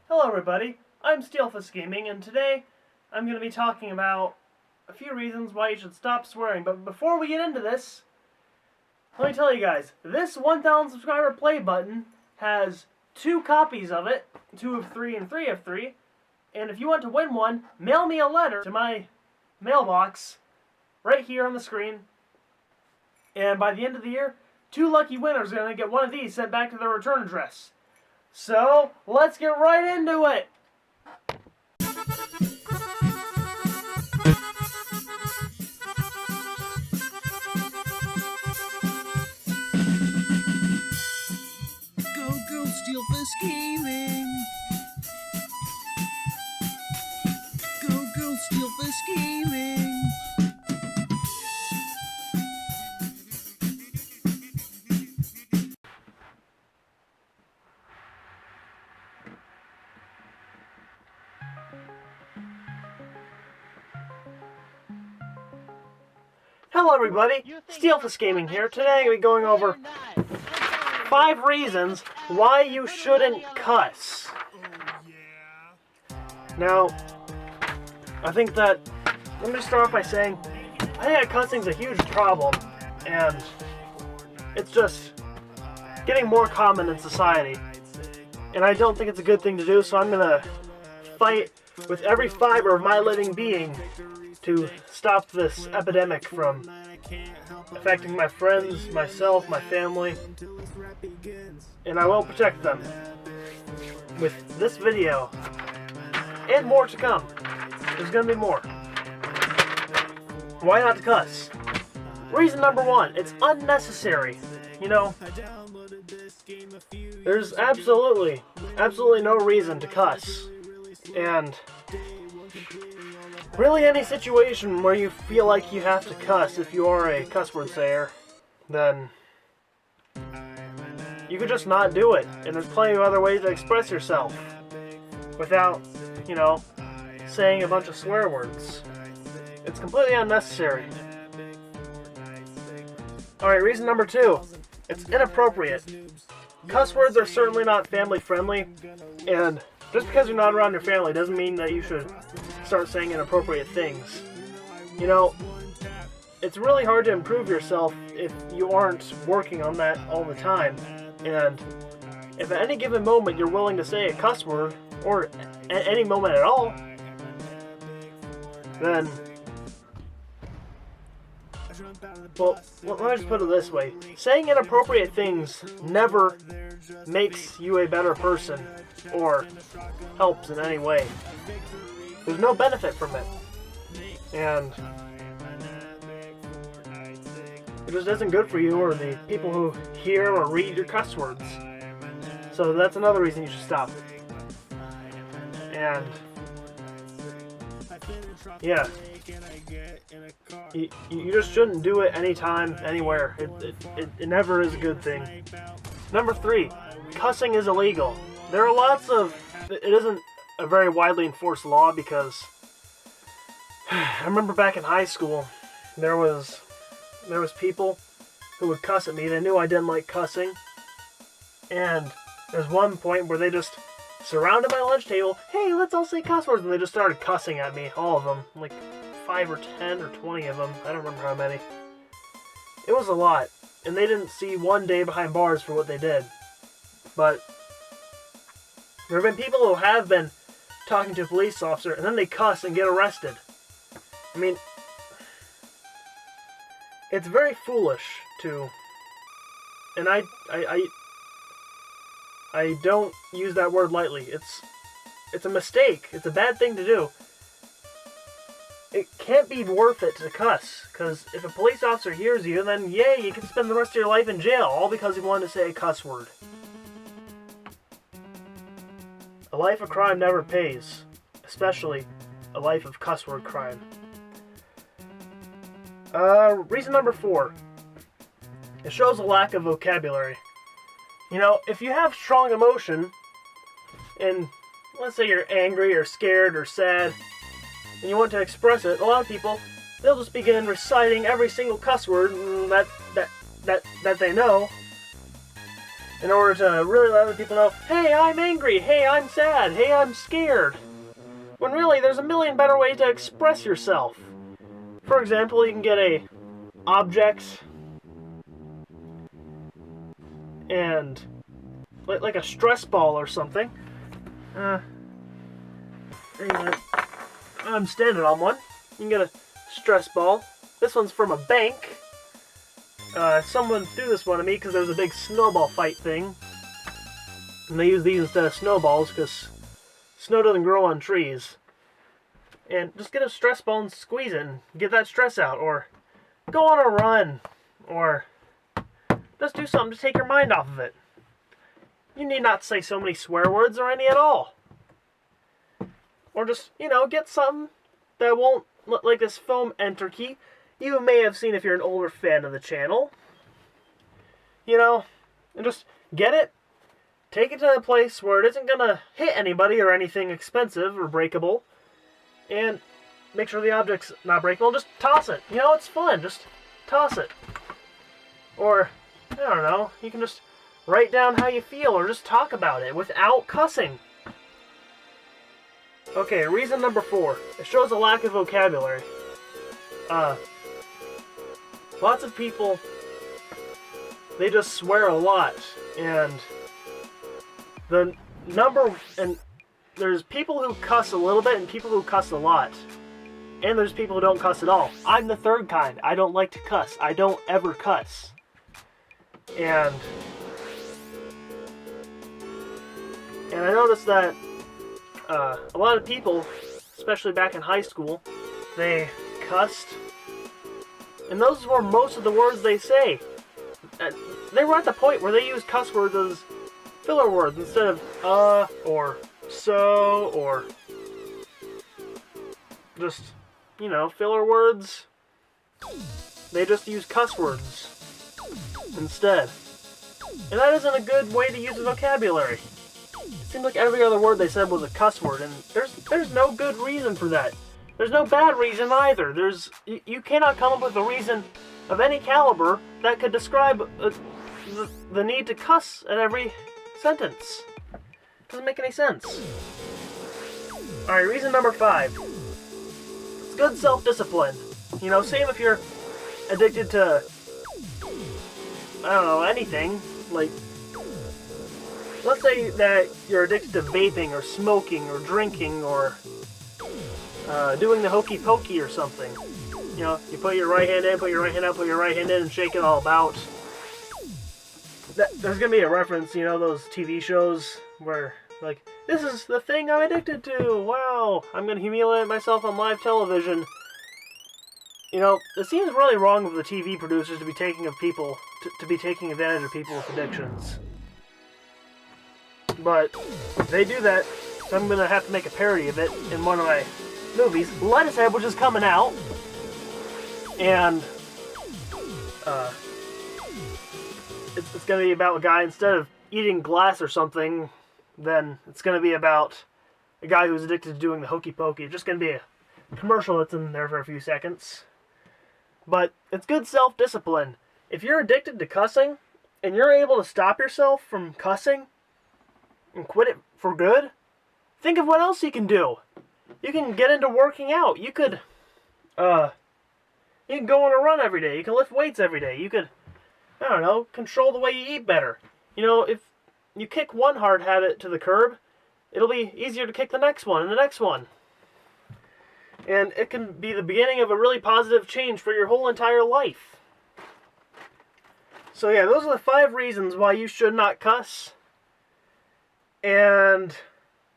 Hello everybody, I'm Steelfist Gaming, and today I'm going to be talking about a few reasons why you should stop swearing. But before we get into this, let me tell you guys, this 1,000 subscriber play button has 2 copies of it, 2 of 3 and 3 of 3, and if you want to win one, mail me a letter to my mailbox right here on the screen, and by the end of the year, 2 lucky winners are going to get one of these sent back to their return address. So, let's get right into it! Go Steelfist Gaming! Go Steelfist Gaming! Hello everybody, Steelfist Gaming here. Today we're going over 5 reasons why you shouldn't cuss. Now, I think that, let me start off by saying, I think that cussing's a huge problem, and it's just getting more common in society. And I don't think it's a good thing to do, so I'm gonna fight with every fiber of my living being to stop this epidemic from affecting my friends, myself, my family, and I will protect them with this video and more to come. There's gonna be more. Why not to cuss? Reason number 1, it's unnecessary. You know, there's absolutely no reason to cuss, and really any situation where you feel like you have to cuss, if you are a cuss word sayer, then you could just not do it. And there's plenty of other ways to express yourself without, you know, saying a bunch of swear words. It's completely unnecessary. Alright, reason number 2. It's inappropriate. Cuss words are certainly not family friendly, and just because you're not around your family doesn't mean that you should start saying inappropriate things. You know, it's really hard to improve yourself if you aren't working on that all the time. And if at any given moment you're willing to say a cuss word, or at any moment at all, then, well, let me just put it this way. Saying inappropriate things never makes you a better person or helps in any way. There's no benefit from it. And it just isn't good for you or the people who hear or read your cuss words. So that's another reason you should stop. And yeah, you just shouldn't do it anytime, anywhere. It never is a good thing. Number 3, cussing is illegal. There are lots of, it isn't a very widely enforced law, because I remember back in high school, there was people who would cuss at me. They knew I didn't like cussing, and there's one point where they just surrounded my lunch table. Hey, let's all say cuss words, and they just started cussing at me, all of them, like 5 or 10 or 20 of them. I don't remember how many. It was a lot, and they didn't see one day behind bars for what they did. But there have been people who have been talking to a police officer, and then they cuss and get arrested. I mean, it's very foolish to, and I don't use that word lightly. It's a mistake. It's a bad thing to do. It can't be worth it to cuss, because if a police officer hears you, then yay, you can spend the rest of your life in jail, all because you wanted to say a cuss word. A life of crime never pays, especially a life of cuss word crime. Reason number 4. It shows a lack of vocabulary. You know, if you have strong emotion, and let's say you're angry or scared or sad, and you want to express it, a lot of people, they'll just begin reciting every single cuss word that they know, in order to really let other people know, hey, I'm angry, hey, I'm sad, hey, I'm scared. When really, there's a million better ways to express yourself. For example, you can get a object and like a stress ball or something. I'm standing on one. You can get a stress ball. This one's from a bank. Someone threw this one at me because there was a big snowball fight thing. And they use these instead of snowballs because snow doesn't grow on trees. And just get a stress ball and squeeze it and get that stress out. Or go on a run. Or just do something to take your mind off of it. You need not say so many swear words or any at all. Or just, get something that won't look like this foam enter key. You may have seen if you're an older fan of the channel. And just get it, take it to a place where it isn't going to hit anybody or anything expensive or breakable, and make sure the object's not breakable. Just toss it. It's fun. Just toss it. Or, I don't know, you can just write down how you feel or just talk about it without cussing. Okay, reason number 4. It shows a lack of vocabulary. Lots of people, they just swear a lot, and there's people who cuss a little bit and people who cuss a lot. And there's people who don't cuss at all. I'm the third kind. I don't like to cuss. I don't ever cuss. And I noticed that a lot of people, especially back in high school, they cussed. And those were most of the words they say. They were at the point where they used cuss words as filler words instead of or so or just, filler words. They just use cuss words instead. And that isn't a good way to use the vocabulary. It seemed like every other word they said was a cuss word, and there's no good reason for that. There's no bad reason either. You cannot come up with a reason of any caliber that could describe the need to cuss at every sentence. Doesn't make any sense. Alright, reason number 5. It's good self-discipline. Same if you're addicted to, I don't know, anything. Like, let's say that you're addicted to vaping or smoking or drinking or doing the hokey pokey or something. You put your right hand in, put your right hand out, put your right hand in, and shake it all about. There's gonna be a reference, those TV shows where, like, this is the thing I'm addicted to. Wow, I'm gonna humiliate myself on live television. It seems really wrong of the TV producers to be taking advantage of people with addictions. But they do that, so I'm gonna have to make a parody of it in one of my movies, Lettucehead, which is coming out. And it's gonna be about a guy, instead of eating glass or something, then it's gonna be about a guy who's addicted to doing the hokey pokey. It's just gonna be a commercial that's in there for a few seconds. But it's good self-discipline. If you're addicted to cussing, and you're able to stop yourself from cussing, and quit it for good, think of what else you can do. You can get into working out. You could go on a run every day. You can lift weights every day. You could, I don't know, control the way you eat better. If you kick one hard habit to the curb, it'll be easier to kick the next one and the next one. And it can be the beginning of a really positive change for your whole entire life. So yeah, those are the 5 reasons why you should not cuss. And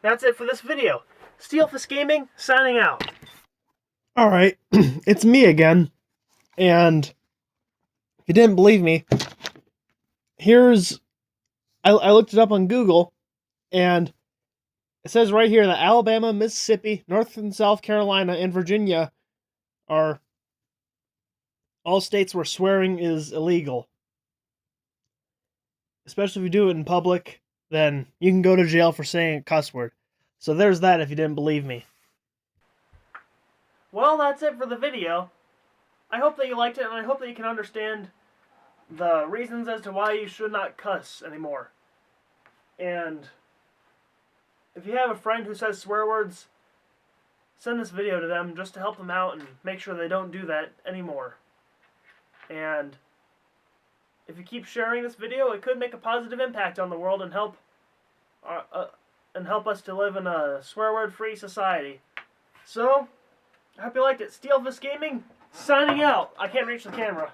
that's it for this video. Steelfist Gaming, signing out. Alright, it's me again. And if you didn't believe me, I looked it up on Google, and it says right here that Alabama, Mississippi, North and South Carolina, and Virginia are all states where swearing is illegal. Especially if you do it in public, then you can go to jail for saying a cuss word. So there's that if you didn't believe me. Well, that's it for the video. I hope that you liked it, and I hope that you can understand the reasons as to why you should not cuss anymore. And if you have a friend who says swear words, send this video to them just to help them out and make sure they don't do that anymore. And if you keep sharing this video, it could make a positive impact on the world and help us to live in a swear word free society. So, I hope you liked it. Steelfist Gaming, signing out. I can't reach the camera.